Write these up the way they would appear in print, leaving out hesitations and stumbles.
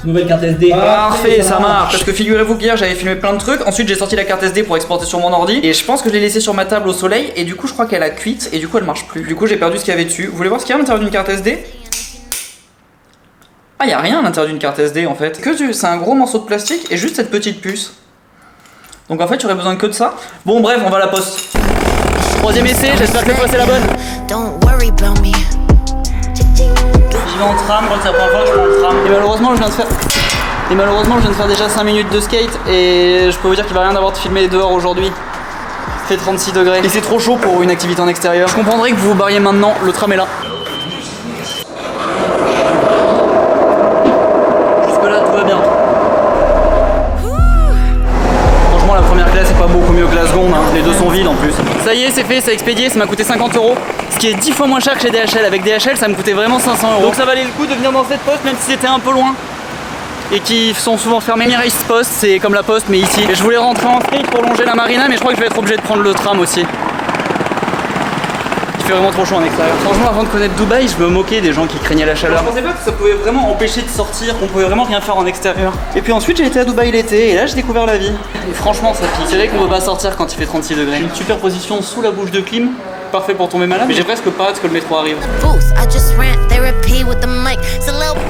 Nouvelle carte SD. Parfait, ça marche. Parce que figurez-vous qu'hier j'avais filmé plein de trucs. Ensuite j'ai sorti la carte SD pour exporter sur mon ordi. Et je pense que je l'ai laissée sur ma table au soleil. Et du coup je crois qu'elle a cuite. Et du coup elle marche plus. Du coup j'ai perdu ce qu'il y avait dessus. Vous voulez voir ce qu'il y a à l'intérieur d'une carte SD? Ah, y a rien à l'intérieur d'une carte SD en fait. C'est un gros morceau de plastique et juste cette petite puce. Donc en fait j'aurais besoin que de ça. Bon bref, on va à la poste. Troisième essai, j'espère que cette fois c'est la bonne. J'y vais en tram, quand c'est la première fois que je prends le tram. Et malheureusement je viens de faire déjà 5 minutes de skate. Et je peux vous dire qu'il va rien d'avoir de filmer dehors aujourd'hui. Il fait 36 degrés. Et c'est trop chaud pour une activité en extérieur. Je comprendrais que vous vous barriez maintenant, le tram est là. Jusque là tout va bien. Franchement la première classe c'est pas beaucoup mieux que la seconde, hein. Les deux sont vides en plus. Ça y est, c'est fait, ça a expédié, ça m'a coûté 50 €. Ce qui est 10 fois moins cher que chez DHL. Avec DHL ça me coûtait vraiment 500 €. Donc ça valait le coup de venir dans cette poste même si c'était un peu loin. Et qui sont souvent fermés. Emirates Post, c'est comme la poste mais ici. Et je voulais rentrer en street pour longer la marina mais je crois que je vais être obligé de prendre le tram aussi. Il fait vraiment trop chaud en extérieur. Franchement avant de connaître Dubaï, je me moquais des gens qui craignaient la chaleur. Je pensais pas que ça pouvait vraiment empêcher de sortir, qu'on pouvait vraiment rien faire en extérieur. Et puis ensuite j'ai été à Dubaï l'été et là j'ai découvert la vie. Et franchement ça pique. C'est vrai qu'on peut pas sortir quand il fait 36 degrés. Une super position sous la bouche de clim. Parfait pour tomber malade, mais j'ai presque pas hâte que le métro arrive.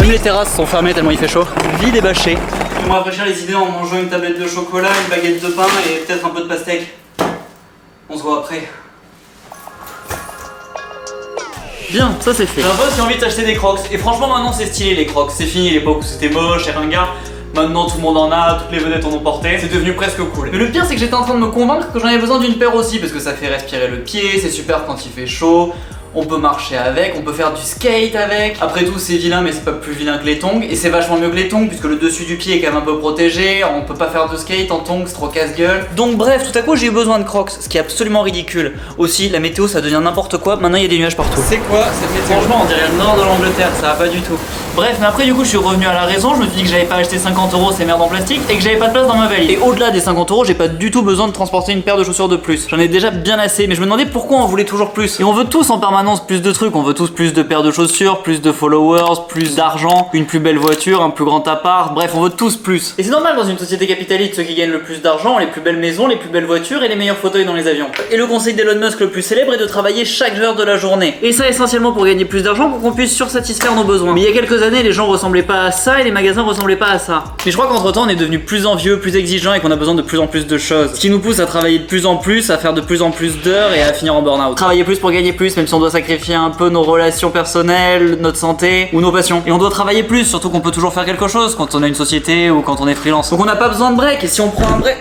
Même les terrasses sont fermées tellement il fait chaud. Vide et bâché. Je vais me rafraîchir les idées en mangeant une tablette de chocolat, une baguette de pain et peut-être un peu de pastèque. On se voit après. Bien, ça c'est fait. J'ai un peu aussi envie d'acheter des crocs. Et franchement maintenant c'est stylé les crocs. C'est fini l'époque où c'était moche et ringard. Maintenant tout le monde en a, toutes les vedettes en ont porté, c'est devenu presque cool. Mais le pire c'est que j'étais en train de me convaincre que j'en avais besoin d'une paire aussi parce que ça fait respirer le pied, c'est super quand il fait chaud, on peut marcher avec, on peut faire du skate avec. Après tout c'est vilain mais c'est pas plus vilain que les tongs et c'est vachement mieux que les tongs puisque le dessus du pied est quand même un peu protégé, on peut pas faire de skate en tongs, c'est trop casse-gueule. Donc bref, tout à coup j'ai eu besoin de crocs, ce qui est absolument ridicule. Aussi la météo ça devient n'importe quoi, maintenant il y a des nuages partout. C'est quoi cette météo? Franchement on dirait le nord de l'Angleterre, ça va pas du tout. Bref, mais après du coup je suis revenu à la raison, je me suis dit que j'avais pas acheté 50 € ces merdes en plastique et que j'avais pas de place dans ma valise. Et au-delà des 50 €, j'ai pas du tout besoin de transporter une paire de chaussures de plus. J'en ai déjà bien assez, mais je me demandais pourquoi on voulait toujours plus. Et on veut tous en permanence plus de trucs, on veut tous plus de paires de chaussures, plus de followers, plus d'argent, une plus belle voiture, un plus grand appart, bref on veut tous plus. Et c'est normal dans une société capitaliste, ceux qui gagnent le plus d'argent, les plus belles maisons, les plus belles voitures et les meilleurs fauteuils dans les avions. Et le conseil d'Elon Musk le plus célèbre est de travailler chaque heure de la journée. Et ça essentiellement pour gagner plus d'argent, pour qu'on puisse sursatisfaire nos besoins. Mais il y a quelques années, les gens ressemblaient pas à ça et les magasins ressemblaient pas à ça. Mais je crois qu'entre temps on est devenu plus envieux, plus exigeant et qu'on a besoin de plus en plus de choses. Ce qui nous pousse à travailler de plus en plus, à faire de plus en plus d'heures et à finir en burn-out. Travailler plus pour gagner plus, même si on doit sacrifier un peu nos relations personnelles, notre santé ou nos passions. Et on doit travailler plus, surtout qu'on peut toujours faire quelque chose quand on a une société ou quand on est freelance. Donc on n'a pas besoin de break et si on prend un break...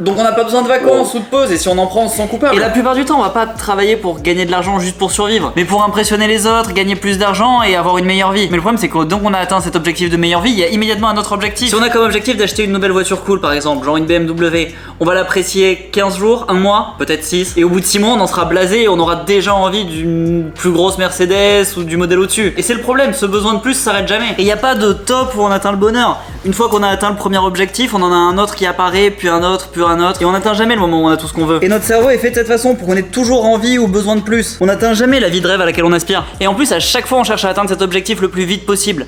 Donc on n'a pas besoin de vacances ou de pause et si on en prend on se sent coupable. Et la plupart du temps on va pas travailler pour gagner de l'argent juste pour survivre, mais pour impressionner les autres, gagner plus d'argent et avoir une meilleure vie. Mais le problème c'est que donc on a atteint cet objectif de meilleure vie, il y a immédiatement un autre objectif. Si on a comme objectif d'acheter une nouvelle voiture cool par exemple, genre une BMW, on va l'apprécier 15 jours, un mois, peut-être 6, et au bout de 6 mois on en sera blasé et on aura déjà envie d'une plus grosse Mercedes ou du modèle au-dessus. Et c'est le problème, ce besoin de plus s'arrête jamais. Et il n'y a pas de top où on atteint le bonheur. Une fois qu'on a atteint le premier objectif, on en a un autre qui apparaît, puis un autre, et on n'atteint jamais le moment où on a tout ce qu'on veut. Et notre cerveau est fait de cette façon pour qu'on ait toujours envie ou besoin de plus. On n'atteint jamais la vie de rêve à laquelle on aspire. Et en plus à chaque fois on cherche à atteindre cet objectif le plus vite possible.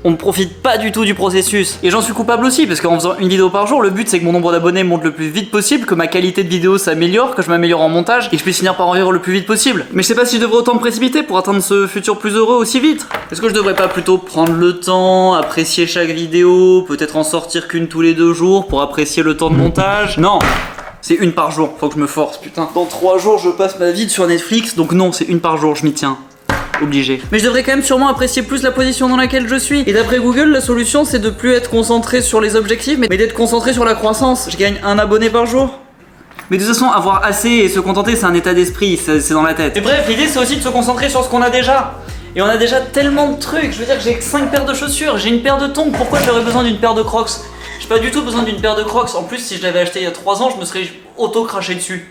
On ne profite pas du tout du processus. Et j'en suis coupable aussi, parce qu'en faisant une vidéo par jour, le but c'est que mon nombre d'abonnés monte le plus vite possible, que ma qualité de vidéo s'améliore, que je m'améliore en montage, et que je puisse finir par en vivre le plus vite possible. Mais je sais pas si je devrais autant me précipiter pour atteindre ce futur plus heureux aussi vite. Est-ce que je devrais pas plutôt prendre le temps, apprécier chaque vidéo, peut-être en sortir qu'une tous les 2 jours pour apprécier le temps de montage? Non, c'est une par jour, faut que je me force, putain. Dans 3 jours je passe ma vie sur Netflix, donc non, c'est une par jour, je m'y tiens. Obligé. Mais je devrais quand même sûrement apprécier plus la position dans laquelle je suis. Et d'après Google, la solution c'est de plus être concentré sur les objectifs, mais d'être concentré sur la croissance. Je gagne 1 abonné par jour. Mais de toute façon, avoir assez et se contenter, c'est un état d'esprit, c'est dans la tête. Et bref, l'idée c'est aussi de se concentrer sur ce qu'on a déjà. Et on a déjà tellement de trucs. Je veux dire que j'ai 5 paires de chaussures, j'ai une paire de tongs, pourquoi j'aurais besoin d'une paire de crocs? J'ai pas du tout besoin d'une paire de crocs. En plus, si je l'avais acheté il y a 3 ans, je me serais auto-craché dessus.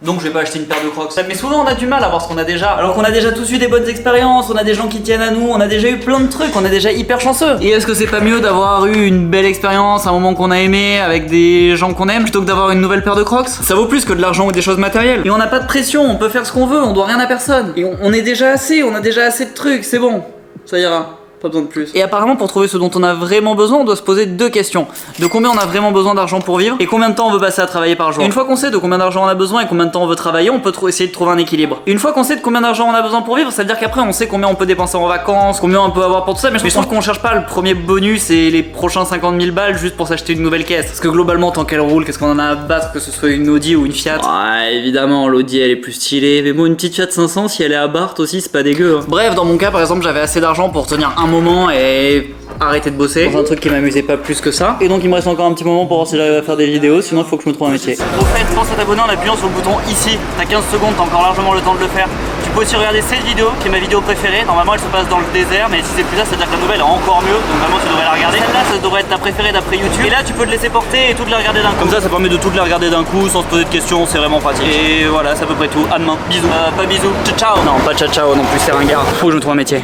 donc je vais pas acheter une paire de Crocs. Mais souvent on a du mal à voir ce qu'on a déjà, alors qu'on a déjà tous eu des bonnes expériences, on a des gens qui tiennent à nous, on a déjà eu plein de trucs, on est déjà hyper chanceux. Et est-ce que c'est pas mieux d'avoir eu une belle expérience, un moment qu'on a aimé avec des gens qu'on aime, plutôt que d'avoir une nouvelle paire de Crocs? Ça vaut plus que de l'argent ou des choses matérielles. Et on n'a pas de pression, on peut faire ce qu'on veut, on doit rien à personne. Et on est déjà assez, on a déjà assez de trucs, c'est bon, ça ira. Pas besoin de plus. Et apparemment, pour trouver ce dont on a vraiment besoin, on doit se poser deux questions. De combien on a vraiment besoin d'argent pour vivre et combien de temps on veut passer à travailler par jour. Et une fois qu'on sait de combien d'argent on a besoin et combien de temps on veut travailler, on peut essayer de trouver un équilibre. Et une fois qu'on sait de combien d'argent on a besoin pour vivre, ça veut dire qu'après on sait combien on peut dépenser en vacances, combien on peut avoir pour tout ça. Mais je trouve qu'on cherche pas le premier bonus et les prochains 50 000 balles juste pour s'acheter une nouvelle caisse. Parce que globalement, tant qu'elle roule, qu'est-ce qu'on en a à battre, que ce soit une Audi ou une Fiat? Ouais, évidemment, l'Audi elle est plus stylée. Mais bon, une petite Fiat 500, si elle est à Barthes aussi, c'est pas dégueu. Hein. Bref, dans mon cas, par exemple, j'avais assez d'argent pour tenir un moment et arrêter de bosser dans un truc qui m'amusait pas plus que ça. Et donc il me reste encore un petit moment pour voir si j'arrive à faire des vidéos, sinon il faut que je me trouve un métier. Au fait, pense à t'abonner en appuyant sur le bouton ici. T'as 15 secondes, t'as encore largement le temps de le faire. Tu peux aussi regarder cette vidéo qui est ma vidéo préférée. Normalement elle se passe dans le désert, mais si c'est plus ça, c'est-à-dire que la nouvelle est encore mieux. Donc vraiment tu devrais la regarder. Celle-là, ça devrait être ta préférée d'après YouTube. Et là tu peux te laisser porter et toutes les regarder d'un coup. Comme ça permet de toutes les regarder d'un coup sans se poser de questions, c'est vraiment pratique. Et voilà, c'est à peu près tout. À demain. Bisous. Pas bisous. Ciao ciao. Non, pas ciao ciao non plus, c'est ringard. Faut que je me trouve un métier.